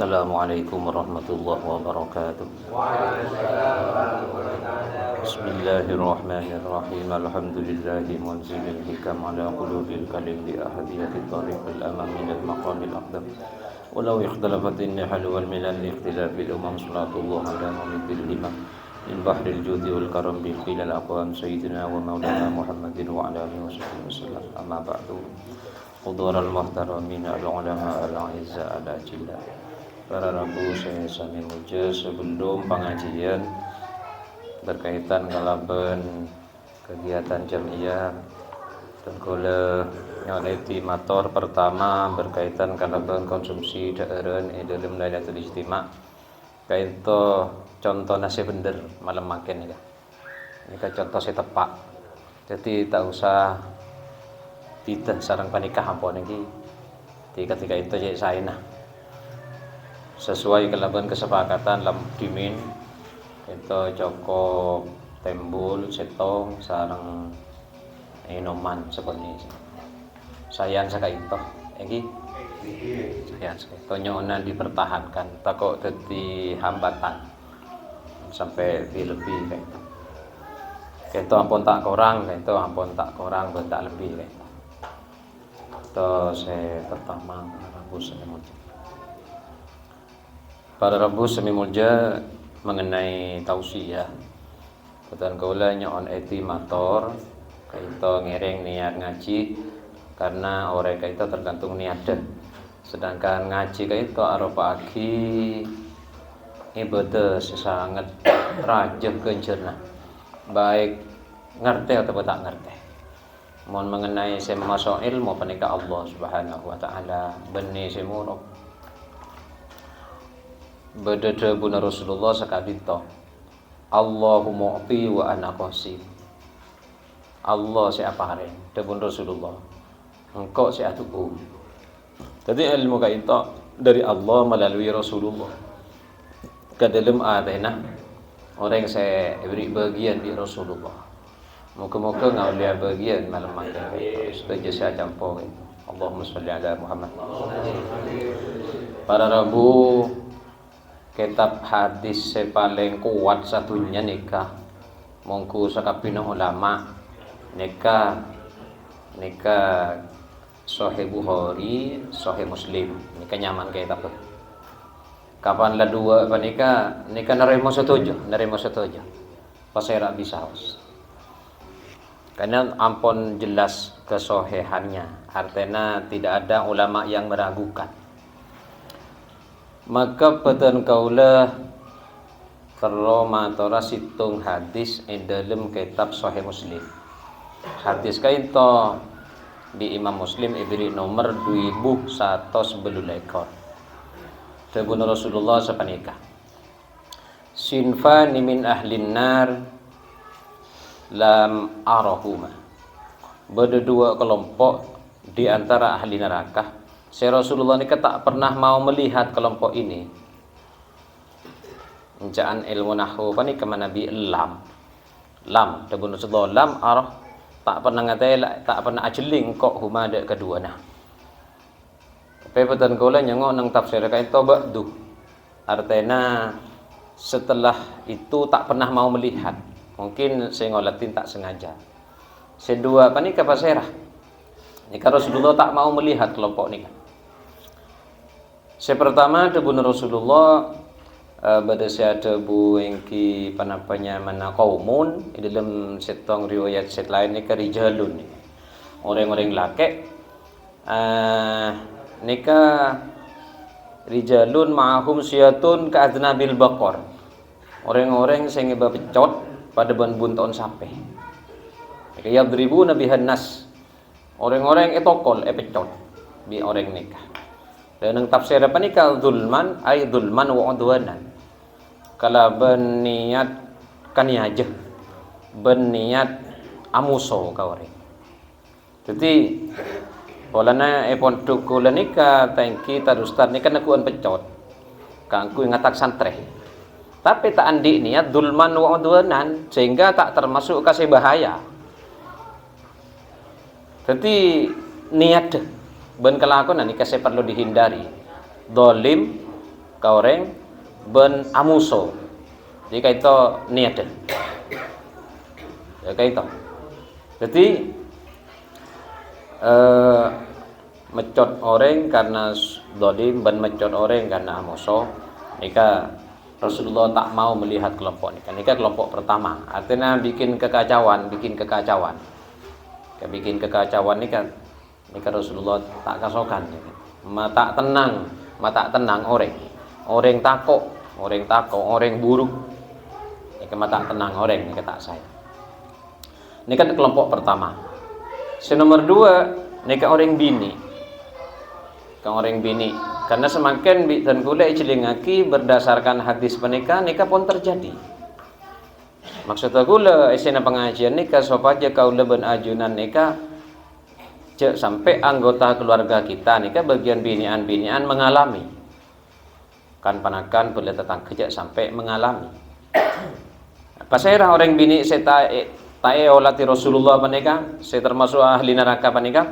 Assalamualaikum warahmatullahi wabarakatuh. Bismillahirrahmanirrahim. Alhamdulillahi munzilil hikam ala qulubil kalim li ahadiyatit tariqil amam minal maqamil aqdam. Walau ikhtalafatin nihal wal milal li ikhtilafil umam salatullah ala mumitil himam min bahril judi wal karam bil qilal aqwam sayyidina wa maulana Muhammadin wa ala alihi wasallam. Amma ba'du. Hudural muhtaramin al-ulama al-aizza al-ajillah. Para Rabu saya sami muja sebelum pengajian berkaitan kalaban kegiatan jamiah dan kala nyoleti motor pertama berkaitan kalaban konsumsi daerah dalam Lailatul Ijtima. Kaito contoh nasi bener malam makin ya. Ini contoh saya tepak. Jadi tak usah tidak sarang panikah ampun lagi. Ketika itu jadi saya nah sesuai kelaban kesepakatan lam dimin itu cukup tembul setong sarang inoman seperti sayang sekali itu lagi sayang sekali tonyonan dipertahankan takut jadi hambatan sampai lebih kayak itu ampun tak kurang kayak itu ampun tak kurang tak lebih kayak itu saya pertama Rabu semi mulja. Pada Rabu semi mulja mengenai tausiah. Ketan kaula nyon etimator kaito ngiring niat ngaji karena orang kaito tergantung niat dan sedangkan ngaji kaito aro pagi ibadah sangat rajah kencerna baik ngerti atau tak ngerti. Mohon mengenai masuk ilmu panika Allah Subhanahu wa taala benih semurok. Bedede buna Rasulullah sakabito. Allahumma mu'ti wa ana qasim. Allah siapa hari debun Rasulullah. Engkau si atuku. Jadi ilmu kaito dari Allah melalui Rasulullah. Ke dalam adena orang yang saya beri bagian di Rasulullah. Muka-muka ngaulia bagian malam makan setuju saya campur Allahumma sholli ala Muhammad. Pada Rabu kitab hadis paling kuat satunya nikah mongku sakabina ulama nikah Sahih Bukhari Sahih Muslim nikah nyaman kayak apa kapan lah dua nikah nerimo setuju pasera bisa karena ampun jelas kesohihannya artinya tidak ada ulama yang meragukan. Maka peten kaula perlu matora situng hadis dalam kitab Sahih Muslim. Hadis kaito di Imam Muslim ibri nomor 2111. Tabun Rasulullah sapanika. Sinfani min ahlin nar lam arahuma. Beda dua kelompok di antara ahli neraka. Saya Rasulullah ini tak pernah mau melihat kelompok ini. Jangan ilmu nahwu apa ni kemana Nabi lam tabun Rasulullah lam arah tak pernah ngatai tak pernah ajeling kok huma ada kedua nah. Tapi petan kula nyengok nang tafsir kae to ba'du. Artinya setelah itu tak pernah mau melihat. Mungkin saya ngolatin tak sengaja. Sedua apa ni kapasera. Jika Rasulullah tak mau melihat kelompok ini. Pertama debun Rasulullah pada saat debu engki panapanya mana kaumun di dalam setong riwayat set lain ni kerijalun orang-orang laki nikah rijalun ma'ahum siyatun ka'adnabil baqar orang-orang sing bepecot pada bunton sape kaya beribu nabihan nas orang-orang etokol pecot bi orang nikah dan yang tafsir apa nikah zulman ay zulman wa udwanan kala berniat kaniaja berniat amuso kawari jadi polana pondok kula nikah tangki tarustar nikah nakuan pecot kangku ngatak santre tapi tak andi niat zulman wa udwanan sehingga tak termasuk kasih bahaya. Jadi niat ben kelakuan ini kasih perlu dihindari. Dolim ka orang ben amuso. Jadi kaito niat. Ya kaito. Jadi mecot orang karena dolim ben mecot orang karena amuso. Nika Rasulullah tak mau melihat kelompok ini. Ini kelompok pertama. Artinya bikin kekacauan. Bikin kekacauan ini kan Rasulullah tak kasokan. Mata tenang orang. Orang takok, orang buruk. Ini mata tenang orang ini tak saya. Ini kan kelompok pertama. Nomor 2, ini orang bini. Orang bini. Karena semakin dan kula ijlingaki berdasarkan hadis pernikahan nikah pun terjadi. Maksud kula isina pengajian nikah supaya kaula ben ajunan nikah cek sampai anggota keluarga kita nikah bagian binian mengalami. Kan panakan boleh tetangga cek sampai mengalami. Pasera orang bini saya tae olati Rasulullah menikah, saya termasuk ahli neraka menikah.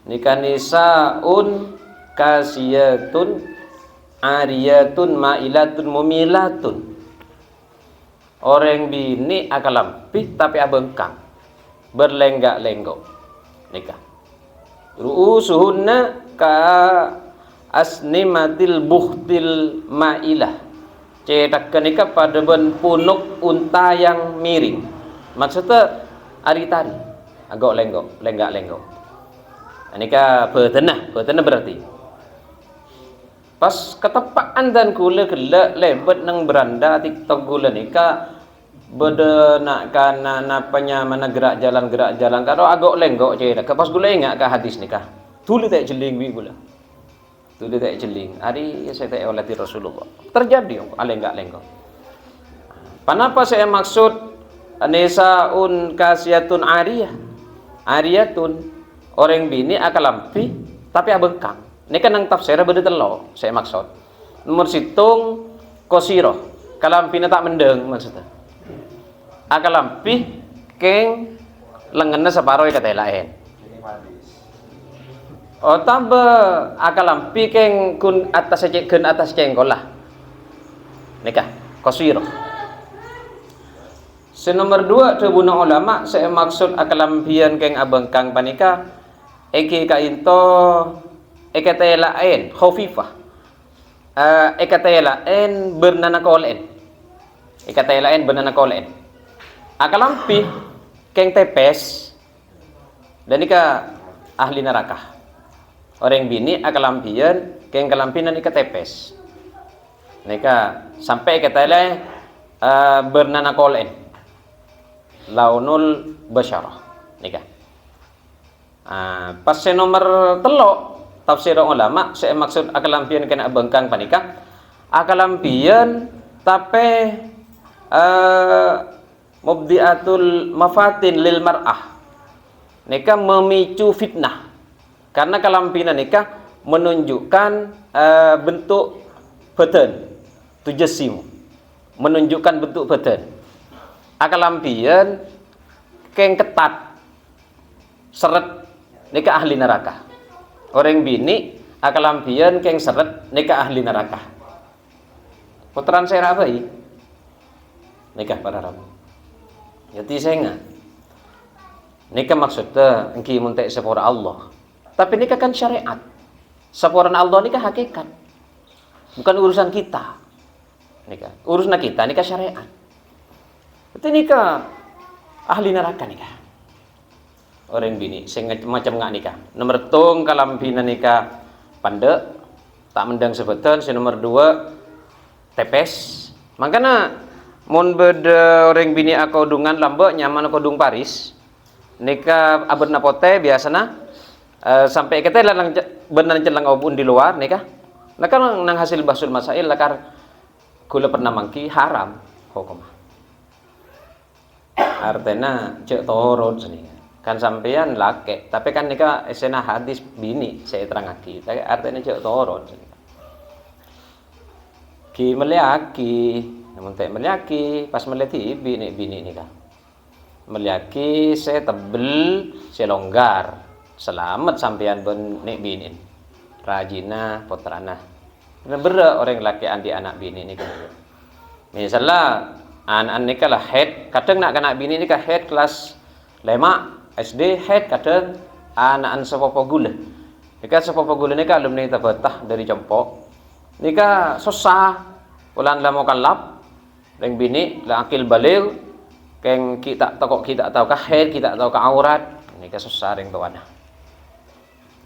Nikah nisaun kasiyatun ariyatun mailatun mumilatun. Orang bini akalampi tapi abengkang, berlenggak-lenggok nikah. Ru'usuhunna ka asnimatil buhtil mailah. Cetak nikah pada ben punuk unta yang miring. Maksudnya ari-tari, agak lenggak-lenggok. Nikah betenah berarti. Pas ketepaan dan gula gelak lebet nang beranda TikTok gula nikah beda nak kana napanya mana gerak jalan kalau agak lenggok je dah. Pas gula ingat ke hadis nikah. Tuli tak jeling wi gula. Tuli tak jeling. Hari saya tak oleh Rasulullah. Terjadi lenggak-lenggok. Kenapa saya maksud nisaun kasiyatun ariyatun orang bini akalampi tapi abengkang. Ini kan nang tafsirnya beda telo, saya maksud. Nomor situng kosiro, kalampina tak mendeng maksudnya. Akalampi keng lengannya separuh kata lain. Oh tambah akalampi keng kun atas cengkol lah. Nikah kosiro. Nomor 2 tebuna ulama saya maksud akalampian keng abengkang panika eki kainto ekatelaen khafifah ekatelaen bernana kolen akalampi keng tepes dan ika ahli neraka orang bini akalampian keng kalampinan ika tepes nika sampai ekatele bernana kolen launul basyarah nika pas nomor telok tafsir ulama saya maksud akalampian kena bengkang panika akalampian tapi mubdiatul mafatin lil mar'ah nikah memicu fitnah karena kalampinan nikah menunjukkan bentuk badan tujasimu menunjukkan bentuk badan akalampian keng ketat seret nikah ahli neraka. Orang bini akalampian keng seret nikah ahli neraka. Putaran saya apa ini? Nikah para rabu. Jadi saya ingat. Nikah maksudnya engki muntek sepura Allah. Tapi nikah kan syariat. Sepura Allah nikah hakikat. Bukan urusan kita. Nikah. Urusan kita nikah syariat. Itu nikah ahli neraka nikah. Orang bini sing macam ngak nikah. Nomor tung kalampina nikah pandek tak mendang sebetan. Nomor 2 tepes. Makanya mun beda orang bini akodungan lambek nyaman akodung Paris. Nikah abad napote biasana sampai kita lang benar celang obun di luar nikah. Nah kan nang hasil basul masail lakar kula pernah mangki haram hukum. Artinya cek torot sini. Kan sampean laki, tapi kan nikah esena hadis bini saya terangaki. Tapi artinya cek toron. Ki meliaki, namun tak meliaki, pas meliati bini nikah. Meliaki saya tebel, saya longgar. Selamat sampean ben nek bini. Rajina putrana. Berat orang laki andi anak bini ni kan. Misalnya anak nikah lah head, kadang nak anak bini nikah head kelas 5 SD head, kadang anak sepopo gula. Nikah sepopo gula nikah alumni tabetah dari Cempok. Nikah susah, ulan lama kalap, ring bini lah akil balik, keng kita tahu kah head, kita tahu kah aurat, nikah susah ring tuan.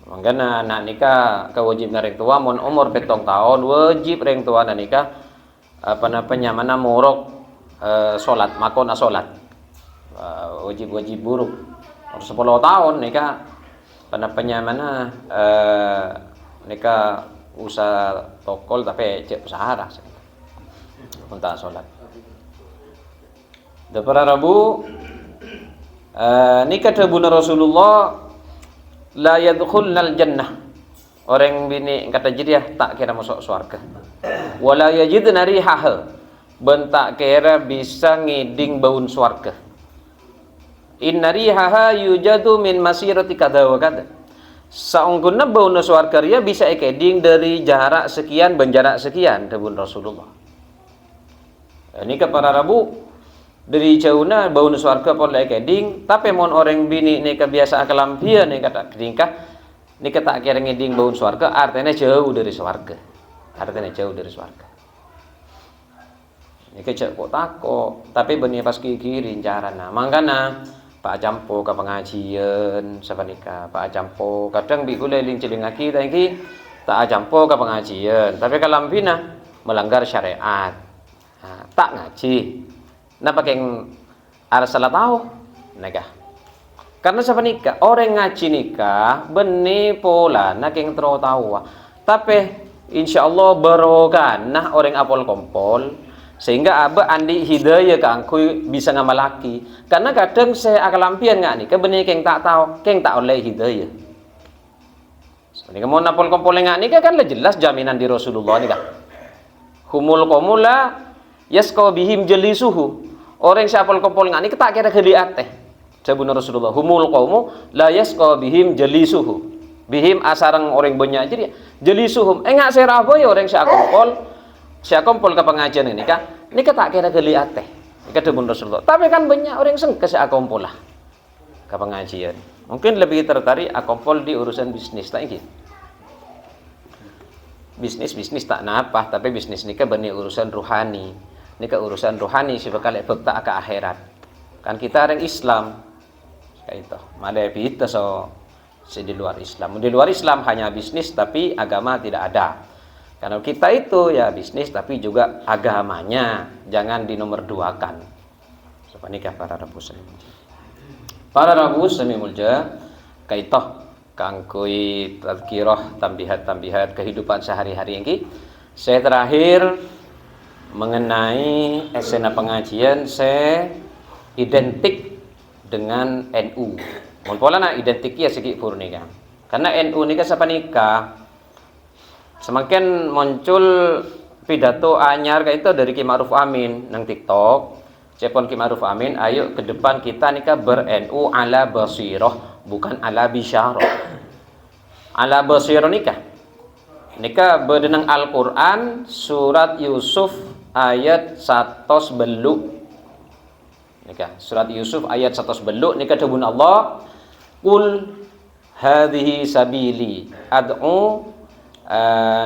Makanya nak nikah kewajib ring tua, mun umur 7 tahun wajib ring tua nak nikah apa namanya mana murok solat, makona solat, wajib buruk. Umur 10 tahun nikah apa namanya mana nikah usaha tokol tapi cek usaha untuk solat. Daripada Rabu nikah tabuna Rasulullah la yadkhulnal jannah. Orang bini kata jadiah tak kira masuk surga. Wala yajidna rihaha. Ben tak kira bisa ngiding baun surga. Inna rihaha yujadu min masirati kadza wa kadza. Saungkunna baun surga dia bisa ekeding dari jarak sekian ben jarak sekian tabun Rasulullah. Ini kepada Rabu dari jauhna baun surga pun ekeding, tapi mon orang bini ni kebiasaan kelampian ni kata tingkah ni kata kira ngiding baun surga artinya jauh dari surga. Artinya jauh dari surga. Ini kecek kok tako, tapi benih pas kiri carana. Mangkana Pak Jampo ke pengajian siapa nikah Pak Jampo kadang bi kule ling celing aki tadi tak Jampo ke pengajian, tapi kalau bina melanggar syariat tak ngaji. Nah pakai ada salah tahu nikah. Karena siapa nikah orang ngaji nikah benih pola nak yang tahu. Tapi insya Allah berokan nah orang apol kompol sehingga abah andi hidayah ke angkui bisa ngamalaki. Karena kadang saya akal lampian nggak nih kebenih keng tak tahu keng tak oleh hidayah. Sebenarnya mau napol kompol nggak nih kan jelas jaminan di Rasulullah nih kan. Humul komula yaskau bihim jelisuhu. Orang siapol kompol nggak nih tak kira keliat teh. Sabun Rasulullah humul qaumu la yaskau bihim jelisuhu. Bihim asarang orang banyak jadi jelisuhum. Enggak serah boy orang siakompol ke pengajian ini kah? Ini tak kira keliat teh. Ini sabun Rasulullah. Tapi kan banyak orang sengke siakompol lah ke pengajian. Mungkin lebih tertarik akompol di urusan bisnis lagi. Bisnis tak napa, tapi bisnis ini kan benih urusan ruhani. Ini ke urusan rohani sebekal bekta ke akhirat. Kan kita orang Islam kayak itu. Ada kita di luar Islam. Di luar Islam hanya bisnis tapi agama tidak ada. Karena kita itu ya bisnis tapi juga agamanya jangan dinomor duakan. Seperti nikah para Rabu semi. Para Rabu semi mulja kayak itu kangkui tazkirah tambihat kehidupan sehari-hari ini. Saya terakhir mengenai esena pengajian saya identik dengan NU. Mulpola identik ya segi purnika. Karena NU nikah siapa nikah semakin muncul pidato anyar kayak itu dari Ki Ma'ruf Amin nang TikTok. Cepon Ki Ma'ruf Amin, ayo ke depan kita nikah ber-NU ala basirah bukan ala bisyarah. Ala basirah nikah berdenang Al-Quran surat Yusuf ayat 100 beluk nikah surat Yusuf ayat 100 beluk nikah dawuh Allah qul hadhihi sabili ad'u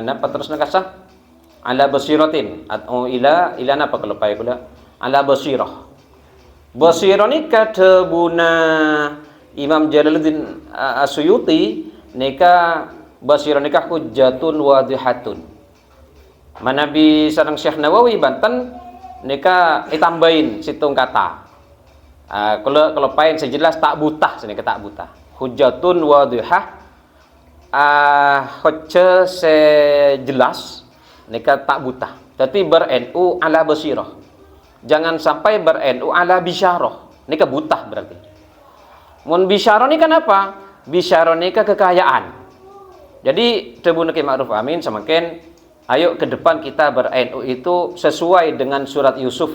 napa terus nakasah ala basiratin ad'u ila napa kelupai kula ala basirah nikah dawuna Imam Jalaluddin Asyuyuti nikah basirah nikah hujjatun wadihatun. Manabi sareng Syekh Nawawi Banten nikah ditambahin situng kata. Kalau pain sejelas tak buta sini tak buta. Hujjatun wadihah hujjah sejelas nikah tak buta. Tapi ber-NU ala basirah. Jangan sampai ber-NU ala bisyarah. Nikah buta berarti. Mun bisyarah ni kenapa? Bisyarah nikah kekayaan. Jadi Tribun Ki Ma'ruf Amin semakin ayo ke depan kita ber-NU itu sesuai dengan surat Yusuf.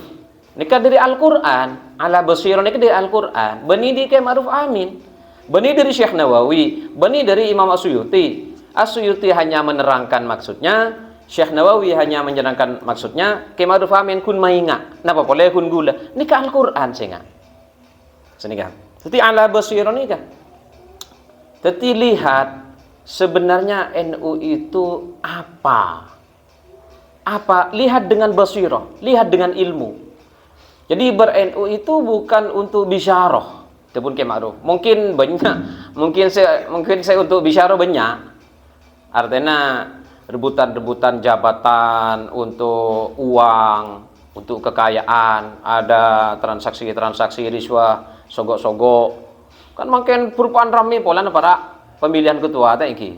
Nikah dari Al-Quran, ala basirah nikah dari Al-Quran. Benih di Ki Ma'ruf Amin, benih dari Syekh Nawawi, benih dari Imam Asyuyuti. Asyuyuti hanya menerangkan maksudnya, Syekh Nawawi hanya menjerangkan maksudnya Ki Ma'ruf Amin kun mainga. Napa boleh kun gula? Nika Al-Qur'an singa. Senika. Jadi ala basirah nika. Jadi lihat sebenarnya NU itu apa? Apa? Lihat dengan basirah, lihat dengan ilmu. Jadi ber-NU itu bukan untuk bisyarah. Tepun Ki Ma'ruf. Mungkin banyak, mungkin saya untuk bisyarah banyak. Artinya rebutan-rebutan jabatan untuk uang, untuk kekayaan, ada transaksi-transaksi riswah, sogok-sogok. Kan makin perubahan rame pola para pemilihan ketua iki.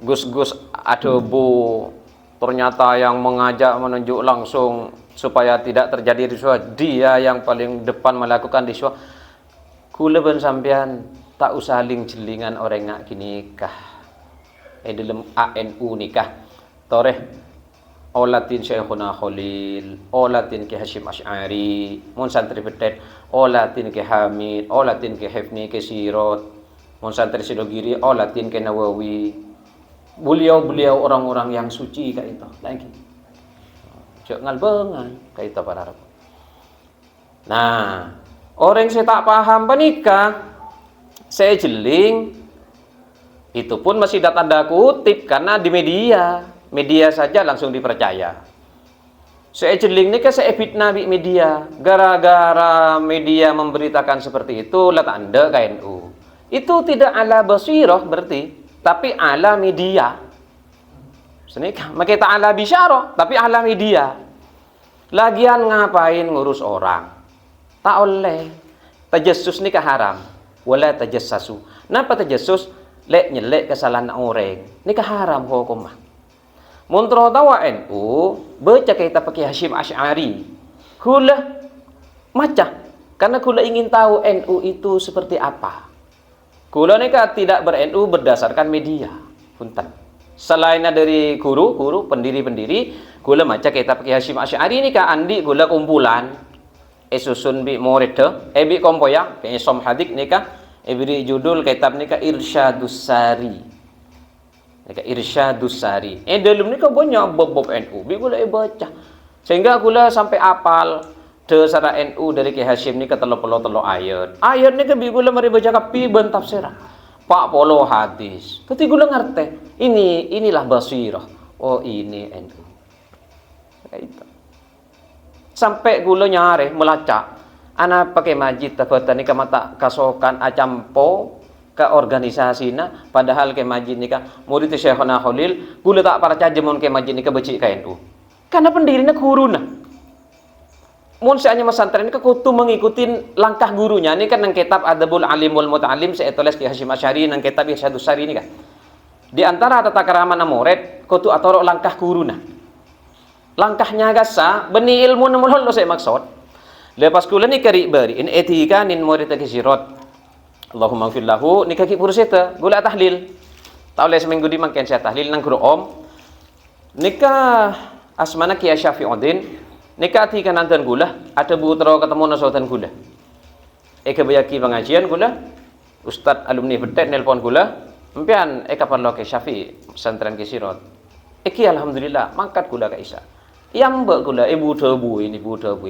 Gus-gus adebu ternyata yang mengajak menunjuk langsung supaya tidak terjadi riswah, dia yang paling depan melakukan riswah. Kula ben sampean tak usah ling-jelingan orang ngak kini kah. Dalam ANU nikah toreh olatin Syekhuna Khalil, olatin Ki Hasyim Asy'ari, mun santri pedet olatin Ki Hamid, olatin Ki Hifni Ki Sirot, mun santri Sidogiri olatin Ki Nawawi. Beliau-beliau orang-orang yang suci kayak itu lagi. Cek ngalbengan kayak itu para Arab. Nah, orang saya tak paham panika, saya jeling. Itu pun masih tanda kutip karena di media saja langsung dipercaya. Saya jeling ini saya fitnah di media, gara-gara media memberitakan seperti itu, lah tanda KNU. Itu tidak ala basirah berarti, tapi ala media. Senika, makanya tak ala bisyarah, tapi ala media. Lagian ngapain ngurus orang? Tak oleh. Tajassus nikah haram, wala tajassasu. Napa tajassus? Lek nyelek kesalahan orang, nikah haram hukumah. Muntro tawa NU, baca kita pakai Hasyim Asy'ari. Kula maca, karena kula ingin tahu NU itu seperti apa. Kula nikah tidak ber-NU berdasarkan media. Punten. Selain dari guru pendiri-pendiri, kula maca kita pakai Hasyim Asy'ari nikah andi kula kumpulan. Susun bi murid bi kompoya, kayak som hadik nikah. Beri judul kitab ni Irsyadus Sari. Irsyadus Sari. Dalam ni banyak bab-bab NU. Bi kula baca. Sehingga kula sampai apal dasar NU dari Ki Hasyim ni telo ayat. Ayat ni bi kula mari baca kapi ben tafsirah. 40 hadis. Tapi kula ngerti. Inilah basirah. Oh ini NU. Kayak itu. Sampai kula nyare melacak. Ana pakai majid tabatan nikah mata kasokan acampo ke organisasina padahal ke majid nikah murid Syekhuna Khalil gula tak para cajemun ke majid nikah becik KNU karena pendirinya guruna mun seanya pesantren nikah kutu mengikuti langkah gurunya ini kan nang kitab Adabul Alim wal Muta'alim saya tulis Ki Hasyim Asy'ari nang kitab Irsyadus Sari ini kan di antara tata kerama murid kutu atoro langkah guruna langkahnya gasa beni ilmu nemul lo saya maksud. Lepas kula ni kari bari in etika nin murid Ki Sirot. Allahumma ighfir lahu ni kaki puruseta gula tahlil. Tahu seminggu di mangken saya tahlil nang guru om. Nikah asmana Ki Syafi'uddin nikah tika nanten gula ada butro ketemu nasotan gula. Kebayaki pengajian gula Ustad alumni bedet nelpon gula empian kapan lo Ki Syafi pesantren Ki Sirot. Alhamdulillah mangkat gula ka Isa. Yang mbak gula ibu tebuin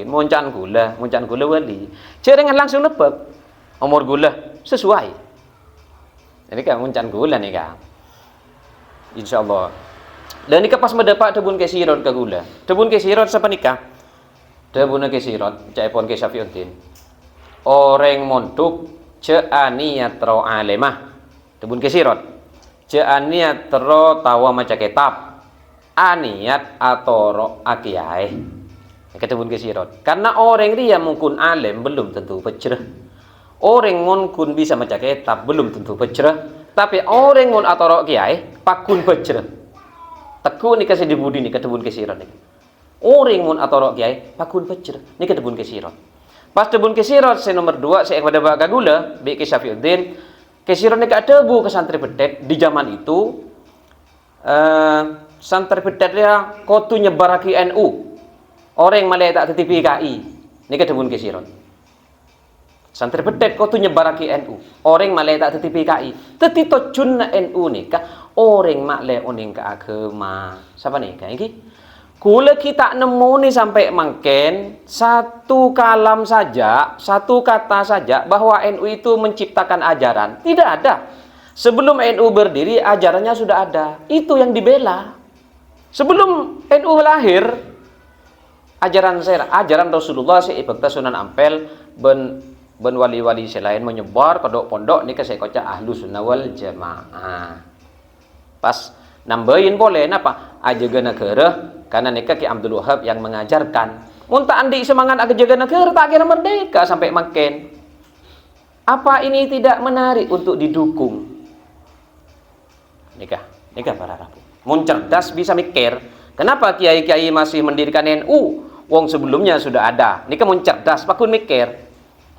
moncan gula wali cerengan langsung nebak umur gula sesuai ini kan moncan gula nih kan insyaallah dan ini pas mendapat tebun Ki Sirot ke gula tebun Ki Sirot siapa nikah tebun Ki Sirot caipon Ki Syafi'uddin orang monduk ce'aniyat ro alemah tebun Ki Sirot ce'aniyat ro tawa maca kitab aniat atau akiai ketebun Ki Sirot karena orang dia mungkin alim belum tentu pecreh orang mungkin bisa maca kitab belum tentu pecreh tapi orang mun atau kiai pakun pecreh teku ni kasih dibudi ni ketebun Ki Sirot ni orang mun atau kiai pakun pecreh ni ketebun Ki Sirot pas tebun Ki Sirot saya nomor 2 saya kepada Pak Gagula bi Ki Syafi'uddin Ki Sirot ni katebu ke santri bedek di zaman itu santri pedatnya kotu nyebaraki NU orang malah tak tetipi KI ini ketebun Ki Sirot Santri pedet kau tu nyebaraki NU. Orang malai tak teti PKI. Teti to cunna NU nikah. Orang malai oning ke agama. Siapa nikah ini? Kula kita nemu nih sampai mangken satu kalam saja, satu kata saja bahwa NU itu menciptakan ajaran. Tidak ada. Sebelum NU berdiri ajarannya sudah ada. Itu yang dibela. Sebelum NU lahir ajaran Rasulullah seibakta Sunan Ampel ben wali-wali selain menyebar kodok pondok ni saya kocak Ahlus Sunnah wal Jamaah. Pas nambahin boleh napa? Ajaga negara karena nikah Ki Abdul Wahab yang mengajarkan. Munta andi semangat aga jaga negara tak kira merdeka sampai makin. Apa ini tidak menarik untuk didukung? Nikah para rabu. Mun cerdas bisa mikir. Kenapa kiai-kiai masih mendirikan NU? Wong sebelumnya sudah ada. Nikah mun cerdas, pakun mikir.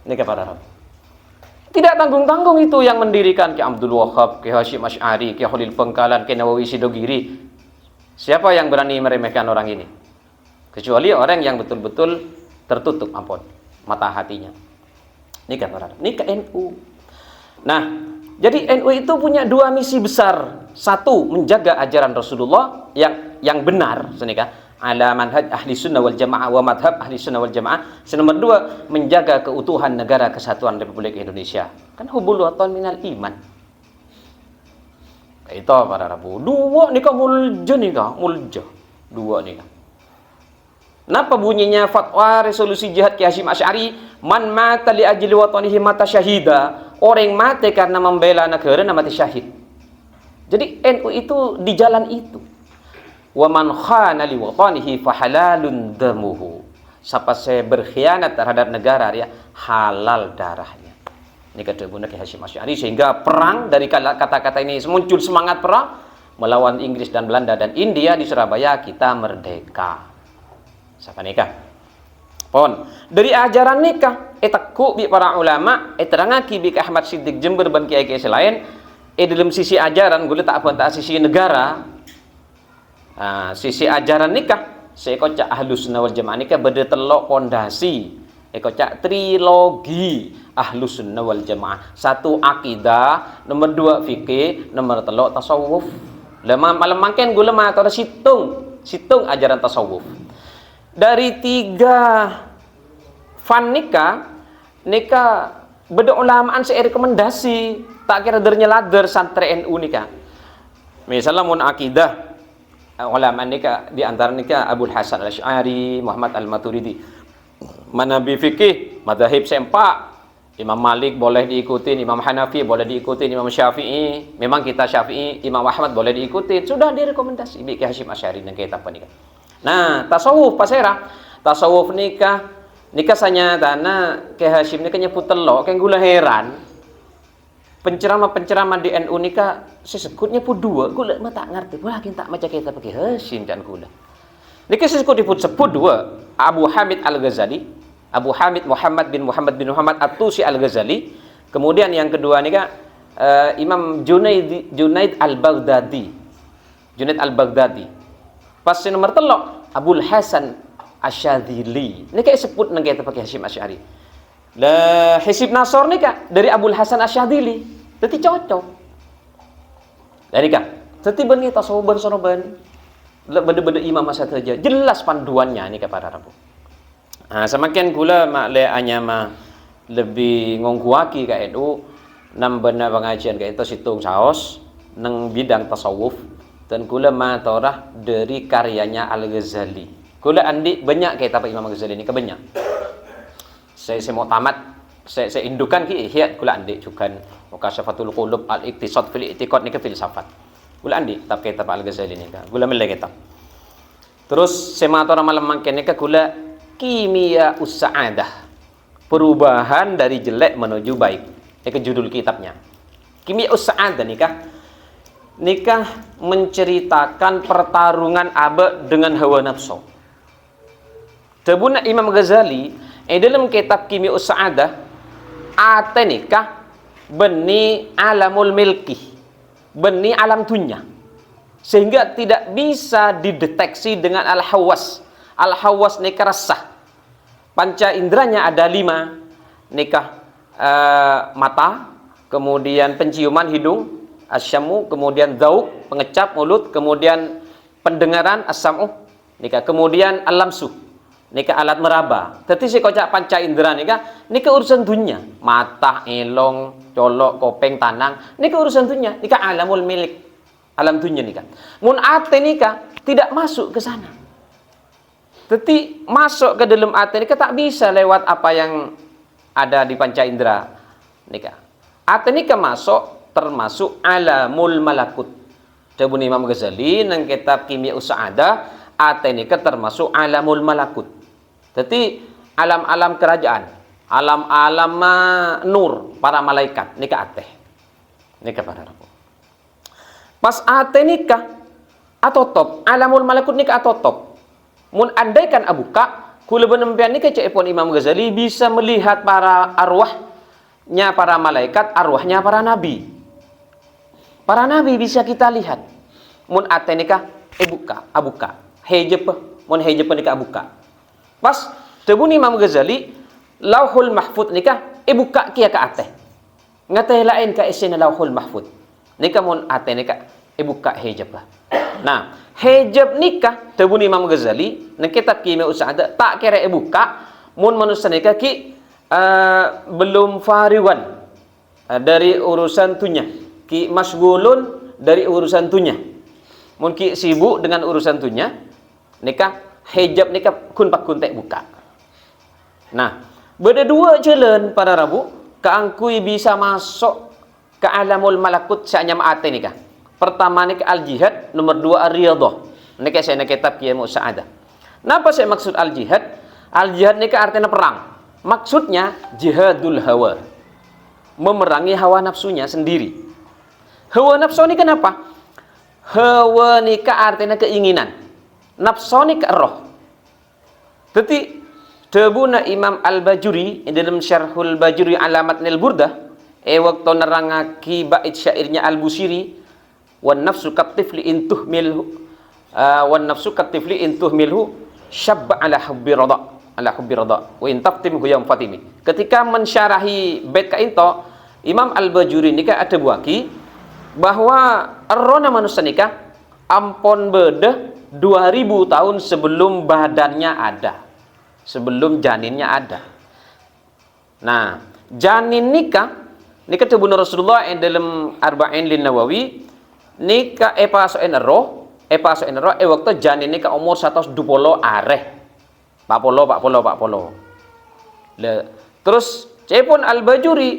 Nikah para rabu. Tidak tanggung-tanggung itu yang mendirikan Ki Abdul Wahab, Ki Hasyim Asy'ari, Ki Khalil Bangkalan, Ki Nawawi Sidogiri. Siapa yang berani meremehkan orang ini? Kecuali orang yang betul-betul tertutup mata hatinya. Nikah para nikah NU. Nah, jadi NU itu punya dua misi besar. Satu, menjaga ajaran Rasulullah yang benar, senikah. Ala manhaj ahli sunnah wal jamaah wa madhab ahli sunnah wal jamaah. Nomor dua, menjaga keutuhan negara kesatuan Republik Indonesia. Kan hubul watan minal iman. Itu para rabu. Dua nikah mulja. Dua nikah. Kenapa bunyinya fatwa resolusi jihad Ki Hasyim Asy'ari? Man mata li ajli watanihi mata syahida. Orang mati karena membela negara mati syahid. Jadi NU itu di jalan itu. Wa man khana li watanihi fahalalun damuhu. Siapa saya berkhianat terhadap negara dia halal darahnya. Ini kata Bunda Ki Hasyim Asy'ari, sehingga perang dari kata-kata ini muncul semangat perang melawan Inggris dan Belanda dan India di Surabaya kita merdeka. Siapa nikah? Pon dari ajaran nikah etakku bi para ulama terangaki bi Ahmad Siddiq Jember ban kiai-kiai selain dalam sisi ajaran gue tak apa sisi negara. Sisi ajaran nikah saya kocak Ahlus Sunnah wal Jamaah nikah beda telok pondasi kocak trilogi Ahlus Sunnah wal Jamaah. Satu akidah, nomor dua fikih, nomor telok tasawuf. Malam mangken gue lemah atau situng ajaran tasawuf. Dari tiga fan nikah beda ulamaan saya rekomendasi tak kira dernyelader santri NU nikah. Misalnya mun akidah ulama nikah di antara nikah Abul Hasan Al-Asy'ari, Muhammad Al-Maturidi. Manabi fikih, madzhab sempak. Imam Malik boleh diikuti, Imam Hanafi boleh diikuti, Imam Syafi'i. Memang kita Syafi'i, Imam Ahmad boleh diikuti. Sudah direkomendasi Ki Hasyim Asy'ari dan kita apa nikah. Nah, tasawuf pasera. Tasawuf nikah sanya tanah Ki Hasyim nikah nyebut telok kayak gula heran. Penceramah di NU nikah sesekutnya pun dua, gula mah tak ngerti. Wah, kita macam kita pakai Hasyim dan gula. Nikah sesekut disebut dua, Abu Hamid Al-Ghazali, Abu Hamid Muhammad bin Muhammad At-Tusi Al-Ghazali. Kemudian yang kedua nikah Imam Junaid Al-Baghdadi. Pas nomor telok Abul Hasan Asyadzili. Nikah sebut nang kita pakai Hasyim Asy'ari. Lah Hizib Nasor nikah dari Abul Hasan Asyadzili. Dadi cocok. Lah nikah. Dadi benih tasawuf ben beda-beda imam masa saja. Jelas panduannya nikah para rabu. Semakin gula mak le anyama lebih ngongkuaki ka NU nambana pengajian ka itu situng saos nang bidang tasawuf dan gula ma torah dari karyanya Al-Ghazali. Gula andi banyak kita Pak Imam Al-Ghazali ini kebanyak. Saya mau tamat, saya indukan ki ihya gula andi juga Mukasyafatul Qulub Al-Iqtisad fil I'tiqad ni ke filsafat. Gula andi tab kita Pak Al-Ghazali ni ka. Gula mele kita. Terus sematora malam mangken ni ka gula kimia us-sa'adah. Perubahan dari jelek menuju baik. Ini judul kitabnya. Kimia us-sa'adah nikah menceritakan pertarungan abad dengan hawa nafsu. Tabuna Imam Ghazali dalam kitab Kimia us-Sa'adah ate nikah beni alamul milki, beni alam dunya, sehingga tidak bisa dideteksi dengan al-hawas. Al-hawas nikah resah. Panca inderanya ada 5 nikah mata, kemudian penciuman hidung, asyamu, kemudian dzauq, pengecap mulut, kemudian pendengaran as-sam'u, nika kemudian alamsu, nika alat meraba. Tetapi si kocak panca indera nika urusan dunia, mata, elong, colok, kopeng, tanang, nika urusan dunia, nika alamul milik, alam dunia nika. Mun ate nika tidak masuk ke sana. Tetapi masuk ke dalam ate nika tak bisa lewat apa yang ada di panca indera nika. Ate nika masuk termasuk alamul malakut. Dabun Imam Ghazali nang kitab Kimia Usa'ada, ate nika termasuk alamul malakut. Jadi alam-alam kerajaan, alam-alam nur para malaikat nika ate. Nika para rabu. Pas ate nika atotop, alamul malakut nika atotop. Mun andaikan abuka, kula benempian nika cepon Imam Ghazali bisa melihat para arwahnya para malaikat, arwahnya para nabi. Para nabi bisa kita lihat. Mun ate nika abuka. Hejep, mun hejep nika abuka. Pas debun Imam Ghazali Lauhul Mahfud nika buka kia ka ate. Ngateh lain ka isina Lauhul Mahfud. Nika mun ate nika buka hejep lah. Nah, hejab nikah debun Imam Ghazali nang kitab Kimia Usa'ada tak kira buka mun manusia nikah belum fariwan dari urusan dunia, ki masgulun dari urusan dunia. Mun ki sibuk dengan urusan dunia, nikah hijab nikah kun pakun tek buka. Nah, beda dua jalan para rabu keangkui bisa masuk ke alamul malakut sanyam ate nikah. Pertama nikah al-jihad, nomor dua ar-riyadhah. Nikah saya kitab Kimia Usa'ada. Napa saya maksud al-jihad? Al-jihad nikah artinya perang. Maksudnya jihadul hawa. Memerangi hawa nafsunya sendiri. Hawa nafsu ini kenapa? Hawa nikah artinya keinginan. Nafsu nikah roh. Jadi debuna Imam Al-Bajuri dalam Syarhul Bajuri Alamat Nil Burdah waktu nerangaki bait syairnya Al-Busiri, wan nafsu katifli intuh milhu syabba ala hubbi rada wa in taftim huyam fatimi. Ketika mensyarahi bait kainto, Imam Al-Bajuri nikah ada buaki bahwa arona manusia nikah ampon bedah 2000 tahun sebelum badannya ada, sebelum janinnya ada. Nah, janin nikah tebun Rasulullah yang dalam Arba'in lin Nawawi nikah paso enero waktu janin nikah umur 120 areh 40. Terus cepun Al-Bajuri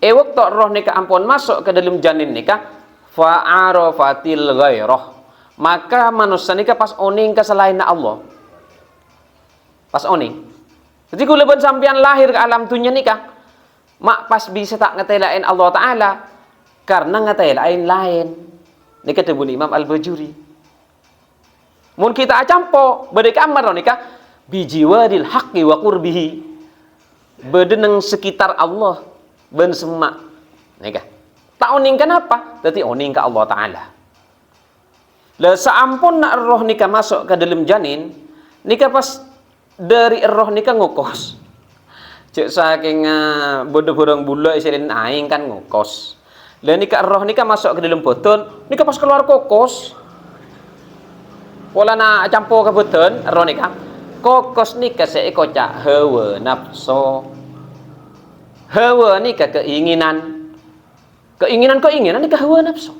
waktu roh nikah ampun masuk ke dalam janin nikah fa'arafatil ghairah, maka manusia nikah pas oning ke selain Allah. Pas oning. Jadi kalau sampean lahir ke alam dunia nikah, mak pas bisa tak ngetelain Allah Ta'ala karena ngetelain lain. Nikah debun Imam Al-Bajuri. Mun kita acampo bade kamar nikah bijiwadil haqqi wa qurbihi. Bedeneng sekitar Allah ben semak. Nikah. Tak oning kenapa? Berarti oning ke Allah Ta'ala. Lah saampun nak roh nikah masuk ke dalam janin, nikah pas dari roh nikah ngokos. Cek saking bodoh-bodoh bula isirin aing kan ngokos. Lah nikah roh nikah masuk ke dalam boton, nikah pas keluar kokos. Pola na campur ke boton roh nikah. Kokos nikah seekocak hawa nafsu. Hawa nikah keinginan. Keinginan nikah hawa nafsu.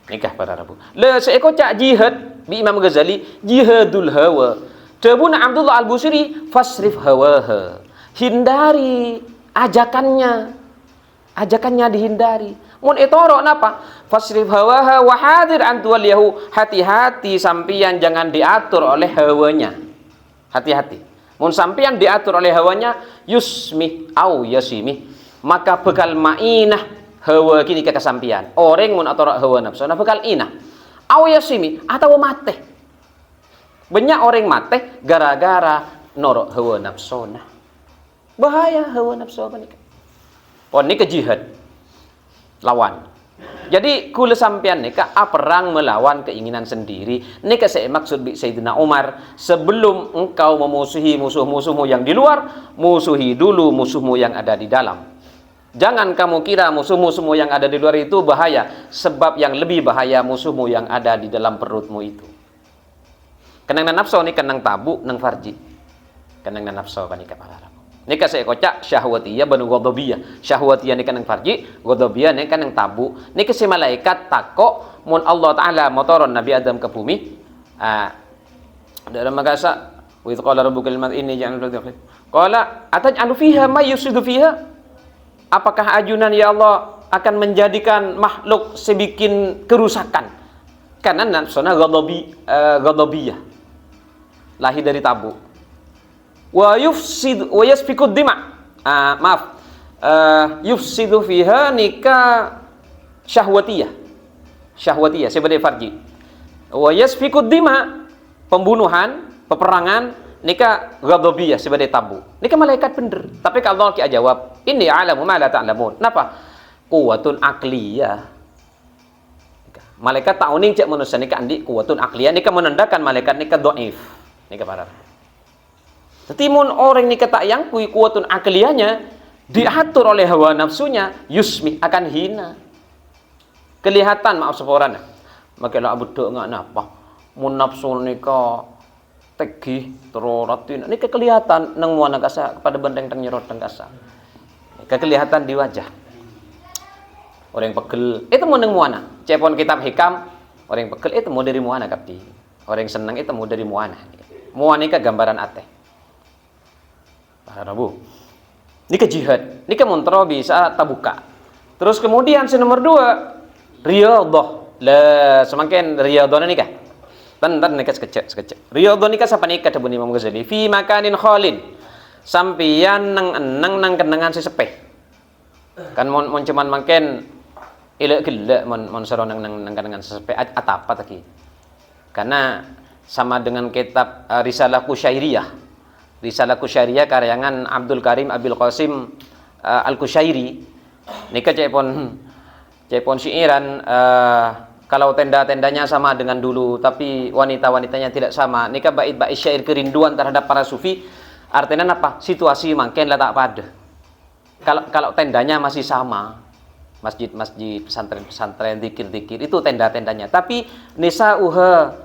Nikah para rabu. Lah seekocak jihad bi Imam Ghazali jihadul hawa. Debuna Abdullah Al-Busiri fasrif hawaha. Hindari ajakannya dihindari. Mun etoro napa? Fasrif hawaha wa hadir an tuwaliyahu. Hati-hati sampian jangan diatur oleh hawanya. Hati-hati. Mun sampian diatur oleh hawanya yusmi au yasimi, maka bekal mainah hawa kini ke kesampian. Orang mun atur hawa nafsu na bekal inah. Au yasimi atau mate. Banyak orang mate gara-gara norok hawa nafsu na. Bahaya hawa nafsu apa nikah. Oh nikah jihad lawan. Jadi kula sampean nika perang melawan keinginan sendiri. Nika saya maksud bi Sayyidina Umar, sebelum engkau memusuhi musuh-musuhmu yang di luar, musuhi dulu musuhmu yang ada di dalam. Jangan kamu kira musuh-musuhmu yang ada di luar itu bahaya, sebab yang lebih bahaya musuhmu yang ada di dalam perutmu itu. Kenang nafsu ni kenang tabu nang farji. Kenang nafsu kan nika para. Nika saya kocak syahwatiyah banu ghadabiyah. Syahwatiyah nika nang farji, ghadabiyah nika nang tabu. Nika si malaikat takok mun Allah taala motoron Nabi Adam ke bumi. Dalam magasa wa idh qala rabbuka lil malaikati inni ja'ilun fil ardi. Qala ataj'alu fiha may yufsidu fiha? Apakah ajunan ya Allah akan menjadikan makhluk sebikin kerusakan? Karena nafsuna ghadabiyah. Lahir dari tabu. Wa yufsid wa yasfikud dima. Yufsidu fiha nika syahwatiyah. Syahwatiyah sebagai farji. Wa yasfikud dima pembunuhan, peperangan nika ghadabiyah sebagai tabu. Nika malaikat bener. Tapi kalau Allah jawab, "Inni a'lamu ma la ta'lamun." Napa? Quwwatun aqliyah. Malaikat tahu ning cek manusia nika andi quwwatun aqliyah nika menandakan malaikat nika dhaif. Nika para. Tetimun orang nika tak yang kui kuatun akliyahnya diatur oleh hawa nafsunya, yusmi akan hina. Kelihatan maaf seporana. Maka lah abu dek ngak napa. Mun nafsu nika tegih teroratin. Nika kelihatan nang muana kasa kepada benteng teng nyerot teng kasa. Nika kelihatan di wajah. Orang pegel itu mau nang muana. Cepon kitab hikam orang pegel itu mau dari muana kapti. Orang senang itu mau dari muana. Muana nika gambaran ateh. Para Rabu. Nika jihad. Nika montro bisa tabuka. Terus kemudian si nomor 2 riyadhah. Lah semakin riyadhah nika. Tan nika sekecek. Riyadhah nika sapa nika dabun Imam Ghazali fi makanin khalin. Sampian nang kenangan sesepeh. Kan mon cuman makin ilek gelek mon sero nang kenangan sesepeh atapa tadi. Karena sama dengan kitab Risalah Kusyairiyah. Risalah Kusyairiyah karyangan Abdul Karim Abil Qasim Al-Kusyairi. Nika cepon syairan kalau tenda-tendanya sama dengan dulu tapi wanita-wanitanya tidak sama. Nika bait-bait syair kerinduan terhadap para sufi. Artinya apa? Situasi makin lah tak pada. Kalau tendanya masih sama, masjid-masjid, pesantren-pesantren, zikir-zikir itu tenda-tendanya. Tapi nisa'uha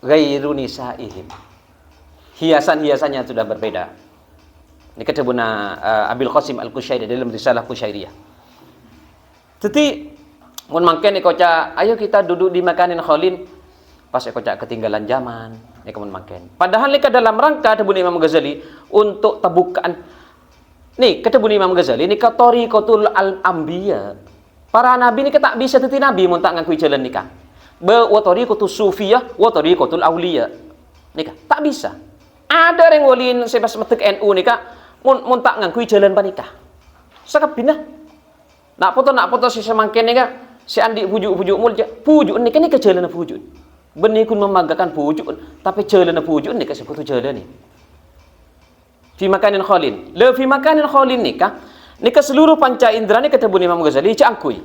ghairu nisa'ihim. Hiasan-hiasannya sudah berbeda. Ini kedebuna Abil Qasim Al-Kusyairi dalam Risalah Kusyairiyah. Jadi mun mangken ikoca ayo kita duduk di makanin khalin pas ikoca ketinggalan zaman nika mun mangken. Padahal nika dalam rangka debun Imam Ghazali untuk tabukaan. Nih kedebun Imam Ghazali nika tariqatul al-anbiya. Para nabi nika tak bisa teti nabi mun tak ngakui jalan nika. Wa tariqatus sufiyah wa tariqatul auliya. Nika tak bisa. Ada yang walin sebas metek NU nika mun tak ngakui jalan panika. Sakabinah. Nak foto si semangken nika si andi pujuk-pujuk mulja. Pujuk nika jalan pujuk. Benih kun memagakan pujuk tapi jalan pujuk nika sebut jalan ni. Fi makanin khalin. Le fi makanin khalin nika seluruh panca indera nika tebun Imam Ghazali cangkui.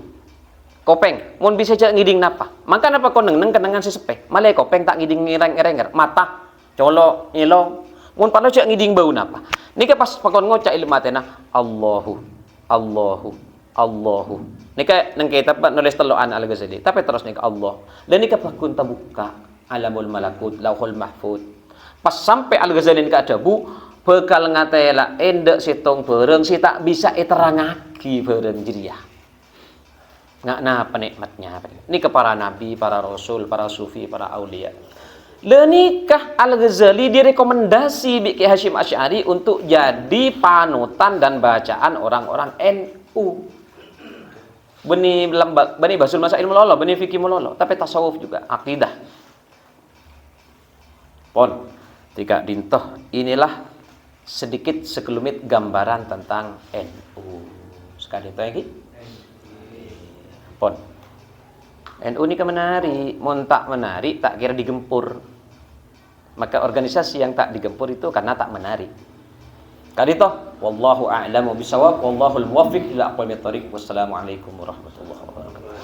Kopeng mun bisa cak ngiding napa. Maka napa kon neng kenangan sesepeh. Malai kopeng tak ngiding ngereng-ngerenger mata colok nyelong mun padha cak ngiding bau napa nika pas pakon ngocak ilmu matena Allahu nika nang kitab nulis teloan Al-Ghazali tapi terus nika Allah dan nika pakun tabuka alamul malakut lauhul mahfud pas sampai Al-Ghazali nika adabu bekal ngatela endek sitong bareng si tak bisa iterangaki bareng jeriah ngak napa nikmatnya nika para nabi para rasul para sufi para aulia. Lenikah Al-Ghazali direkomendasi Biki Hashim Asy'ari untuk jadi panutan dan bacaan orang-orang NU. Beni basul masail melolo, beni fikih melolo, tapi tasawuf juga, akidah. Pon, tiga dintoh, inilah sedikit sekelumit gambaran tentang NU. Sekali itu lagi. Pon. NU ini menari, mun tak menari tak kira digempur. Maka organisasi yang tak digempur itu karena tak menari. Kadito, wallahu a'lamu bisawab, wallahul muwaffiq ila aqwamit thoriq. Wassalamualaikum warahmatullahi wabarakatuh.